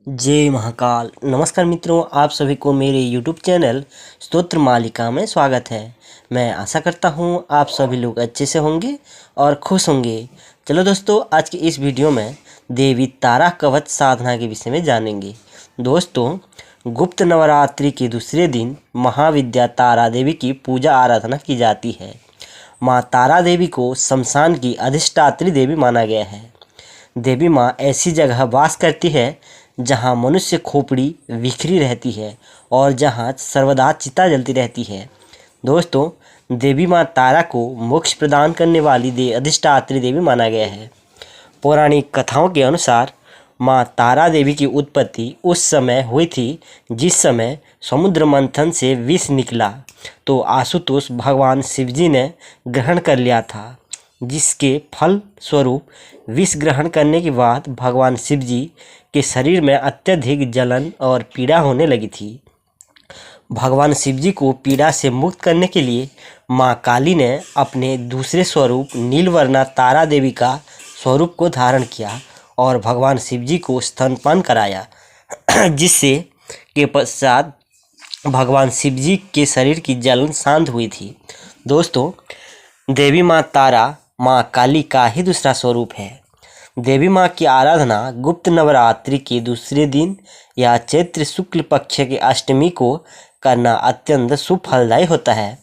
जय महाकाल। नमस्कार मित्रों, आप सभी को मेरे YouTube चैनल स्तोत्र मालिका में स्वागत है। मैं आशा करता हूँ आप सभी लोग अच्छे से होंगे और खुश होंगे। चलो दोस्तों, आज की इस वीडियो में देवी तारा कवच साधना के विषय में जानेंगे। दोस्तों, गुप्त नवरात्रि के दूसरे दिन महाविद्या तारा देवी की पूजा आराधना की जाती है। माँ तारा देवी को शमशान की अधिष्ठात्री देवी माना गया है। देवी माँ ऐसी जगह वास करती है जहाँ मनुष्य खोपड़ी बिखरी रहती है और जहाँ सर्वदा चिता जलती रहती है। दोस्तों, देवी माँ तारा को मोक्ष प्रदान करने वाली अधिष्ठात्री देवी माना गया है। पौराणिक कथाओं के अनुसार माँ तारा देवी की उत्पत्ति उस समय हुई थी जिस समय समुद्र मंथन से विष निकला तो आशुतोष भगवान शिवजी ने ग्रहण कर लिया था, जिसके फल स्वरूप विष ग्रहण करने के बाद भगवान शिवजी के शरीर में अत्यधिक जलन और पीड़ा होने लगी थी। भगवान शिवजी को पीड़ा से मुक्त करने के लिए माँ काली ने अपने दूसरे स्वरूप नीलवर्णा तारा देवी का स्वरूप को धारण किया और भगवान शिवजी को स्तनपान कराया, जिससे के पश्चात भगवान शिवजी के शरीर की जलन शांत हुई थी। दोस्तों, देवी माँ तारा माँ काली का ही दूसरा स्वरूप है। देवी माँ की आराधना गुप्त नवरात्रि के दूसरे दिन या चैत्र शुक्ल पक्ष के अष्टमी को करना अत्यंत शुभ फलदायी होता है।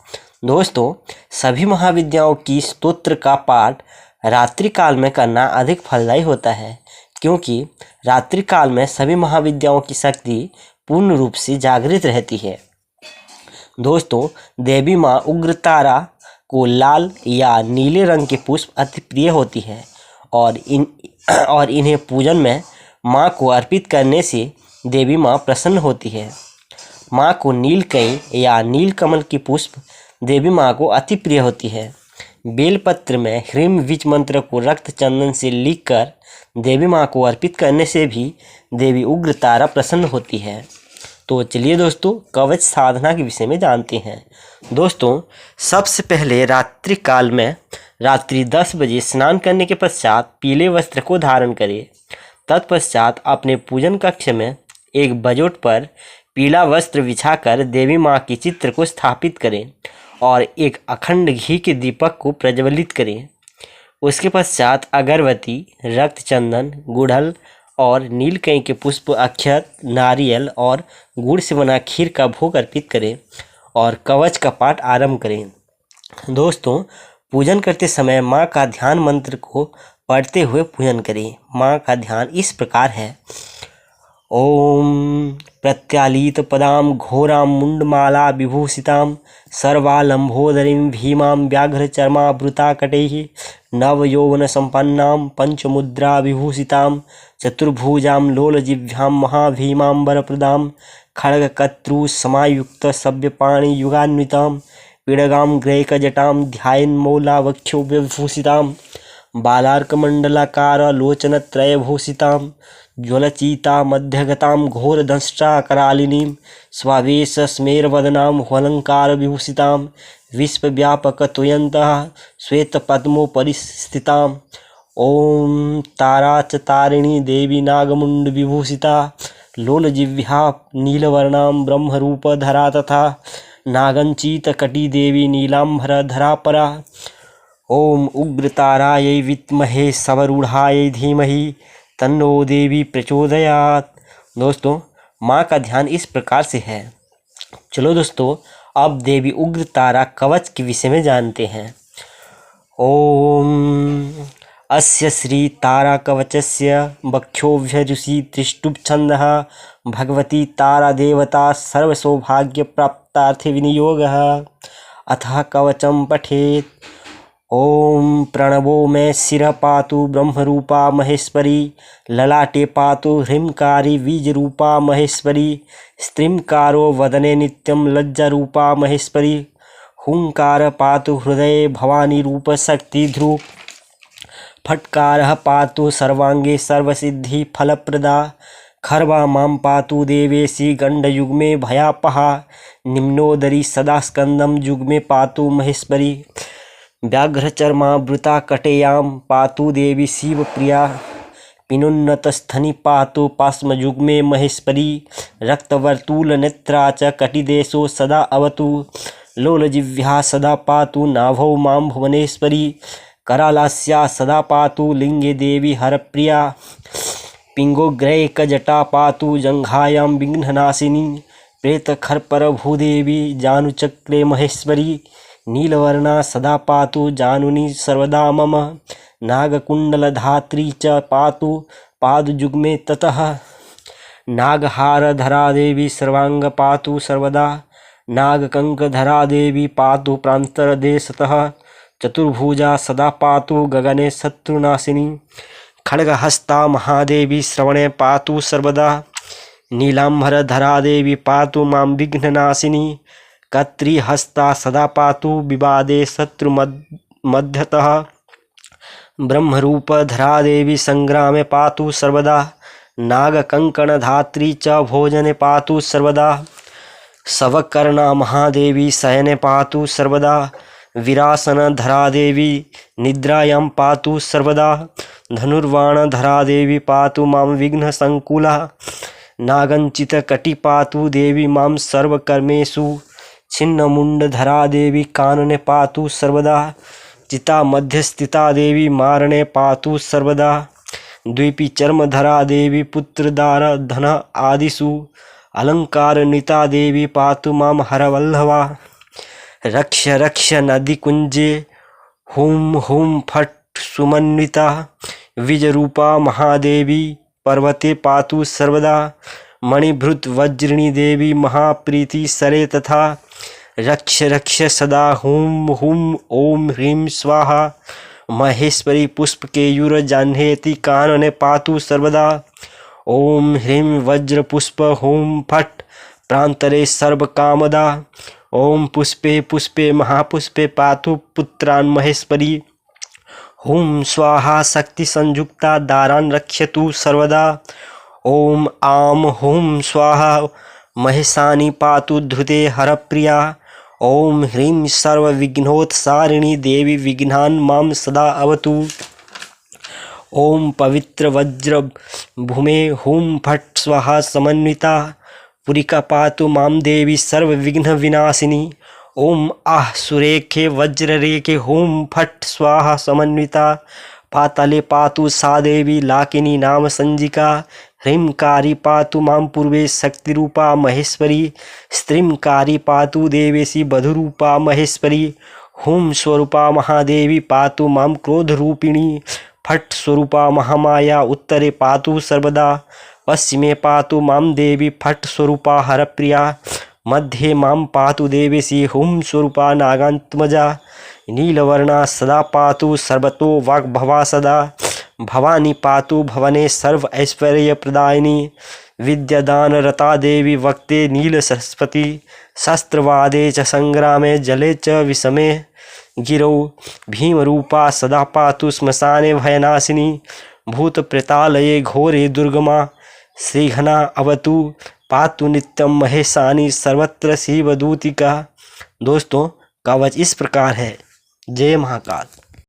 दोस्तों, सभी महाविद्याओं की स्तोत्र का पाठ रात्रि काल में करना अधिक फलदायी होता है, क्योंकि रात्रि काल में सभी महाविद्याओं की शक्ति पूर्ण रूप से जागृत रहती है। दोस्तों, देवी माँ उग्रतारा को लाल या नीले रंग के पुष्प अति प्रिय होती है और इन्हें पूजन में माँ को अर्पित करने से देवी माँ प्रसन्न होती है। माँ को नीलकई या नीलकमल की पुष्प देवी माँ को अति प्रिय होती है। बेलपत्र में ह्रीम विच मंत्र को रक्त चंदन से लिखकर देवी माँ को अर्पित करने से भी देवी उग्रतारा प्रसन्न होती है। तो चलिए दोस्तों, कवच साधना के विषय में जानते हैं। दोस्तों, सबसे पहले रात्रि काल में रात्रि 10 बजे स्नान करने के पश्चात पीले वस्त्र को धारण करें। तत्पश्चात अपने पूजन कक्ष में एक बजोट पर पीला वस्त्र बिछाकर देवी माँ के चित्र को स्थापित करें और एक अखंड घी के दीपक को प्रज्वलित करें। उसके पश्चात अगरबत्ती, रक्त चंदन, गुड़हल और नीलकई के पुष्प, अक्षत, नारियल और गुड़ से बना खीर का भोग अर्पित करें और कवच का पाठ आरंभ करें। दोस्तों, पूजन करते समय माँ का ध्यान मंत्र को पढ़ते हुए पूजन करें। माँ का ध्यान इस प्रकार है: ओम प्रत्यालीत पदाम घोराम मुंडमाला विभूषिताम सर्वालंबोदरीं भीमां व्याघ्रचर्मावृता कटैः नवयौवन संपन्नां पंचमुद्रा विभूषितां चतुर्भुजां लोलजिह्वां महाभीमांबरप्रदां खड्गकत्रु समायुक्त सव्यपाणि युगान्वितां पीडगां ग्रैकजटां ध्यायन्मौलावक्षो विभूषितां बालार्कमण्डलाकार लोचनत्रयभूषितां ज्वलचिता मध्यगतां घोरदंष्ट्राकरालिनीं स्वावेशस्मेरवदनां ह्वलङ्कारविभूषितां विश्वव्यापकत्वयन्तः श्वेतपद्मोपरि स्थितां ॐ तारा च तारिणी देवी नागमुण्डविभूषिता लोलजिह्वा नीलवर्णां ब्रह्मरूपधरा तथा नागञ्चितकटी देवी नीलाम्बरधरा परा। ओम उग्रतारायै विद्महे सवरूढायै धीमहि तन्नो देवी प्रचोदयात्। दोस्तों, माँ का ध्यान इस प्रकार से है। चलो दोस्तों, अब देवी उग्रतारा कवच के विषय में जानते हैं। ओम अस्य श्री तारा कवचस्य बक्षोभ्यजुषि त्रिष्टुप छन्दः भगवती तारा देवता सर्वसौभाग्य प्राप्तार्थे विनियोगः। अथ कवचं पठेत्। ओम प्रणवो मे शिरः पातु ब्रह्मरूपा महेश्वरी ललाटे पातु ह्रींकारी बीजरूपा महेश्वरी स्त्रींकारो वदने नित्यं लज्जारूपा महेश्वरी हुंकार पातु हृदये भवानी रूप शक्ति ध्रुव फट्कारः पातु सर्वांगे सर्वसिद्धि फलप्रदा खर्वा मां पातु देवेशी गंडयुग्मे भयापहा निम्नोदरी सदा स्कंदं युग्मे पातु महेश्वरी व्याघ्रचर्मावृता कटेयां पातु देवी शिवप्रिया पिनुन्नतस्थनि पातु पास्मयुग्मे महेश्वरी रक्तवर्तुलनेत्रा च कटिदेशो सदा अवतु लोलजिह्वा सदा पातु नाभौ मां भुवनेश्वरी करालास्या सदा पातु लिंगे देवी हरप्रिया पिंगोग्रैकजटा पातु जंघायां विघ्ननाशिनी प्रेतखरपरभूदेवी जानुचक्रे महेश्वरी नीलवर्णा सदा पातु जानुनी सर्वदा मम नागकुण्डलधात्री च पातु पादयुग्मे ततः नागहारधरा देवी सर्वांग पातु सर्वदा नागकंकधरा देवी पातु प्रान्तरदेशतः चतुर्भुजा सदा पातु गगने शत्रुनाशिनी खड्गहस्ता महादेवी श्रवणे पातु सर्वदा नीलाम्बरधरा देवी पातु मां विघ्ननाशिनी कत्रीहस्ता सदा पातु विवादे शत्रुमध्यतः ब्रह्मरूपधरा देवी संग्रामे पातु सर्वदा नागकंकणधात्री च भोजने पातु सर्वदा शवकर्णा महादेवी शयने पातु सर्वदा विरासनधरा देवी निद्रायां पातु सर्वदा धनुर्वाणधरा देवी पातु मां विघ्नसंकुला नागंचितकटि पातु देवी मां सर्वकर्मेषु छिन्नमुंडधरा देवी कानने पातु सर्वदा चिता मध्यस्थिता देवी मारणे पातु सर्वदा द्वीपी चर्मधरा देवी पुत्रदार धन आदिषु अलंकारनिता देवी पातु मां हरवल्लभा रक्ष रक्ष नदीकुंजे हुम हुम फट सुमन्विता विजरूपा महादेवी पर्वते पातु सर्वदा मणिभृत वज्रिणी देवी महाप्रीति सरे तथा रक्ष रक्ष सदा हुम हुम ओम ह्रीं स्वाहा महेश्वरी पुष्पकेयूर जाह्नवेति कानने पातु सर्वदा ओम ह्रीं वज्रपुष्प हुम फट प्रान्तरे सर्वकामदा ओम पुष्पे पुष्पे महापुष्पे पातु पुत्रान् महेश्वरी हुम स्वाहा शक्ति संयुक्ता दारान् रक्षतु सर्वदा ओम आम हुम स्वाहा महेशानी पातु धृते हरप्रिया ओम ह्रीं सर्वविघ्नोत्सारिणी देवी विघ्नान् मां सदा अवतु ओम पवित्र वज्र भूमे हुम फट स्वाहा समन्विता पुरिका पातु मां देवी सर्वविघ्न विनाशिनी ओम आह सुरेखे वज्ररेखे हुम फट स्वाहा समन्विता पाताले पातु सा देवी लाकिनी नाम संजिका ह्रींकारी पातु मां पूर्वे शक्तिरूपा महेश्वरी स्त्रींकारी पातु देवेशी बधुरूपा महेश्वरी हुम स्वरूपा महादेवी पातु मां क्रोधरूपिणी फट स्वरूपा महामाया उत्तरे पातु सर्वदा पश्चिमे पातु मां देवी फट स्वरूपा हरप्रिया मध्ये मां पातु देवेशी हुम स्वरूपा नागात्मजा नीलवर्णा सदा पातु सर्वतो वाग्भवा सदा भवानी पातु भवने सर्व ऐश्वर्य प्रदायिनी विद्यादानरता देवी वक्ते नील सरस्वती शस्त्रवादे च संग्रामे जले च विषमे गिरौ भीमरूपा सदा पातु श्मशाने भयनाशिनी भूतप्रेतालये घोरे दुर्गमा श्रीघना अवतु पातु नित्यम महेशानी सर्वत्र शिवदूतिका। दोस्तों कवच इस प्रकार है। जय महाकाल।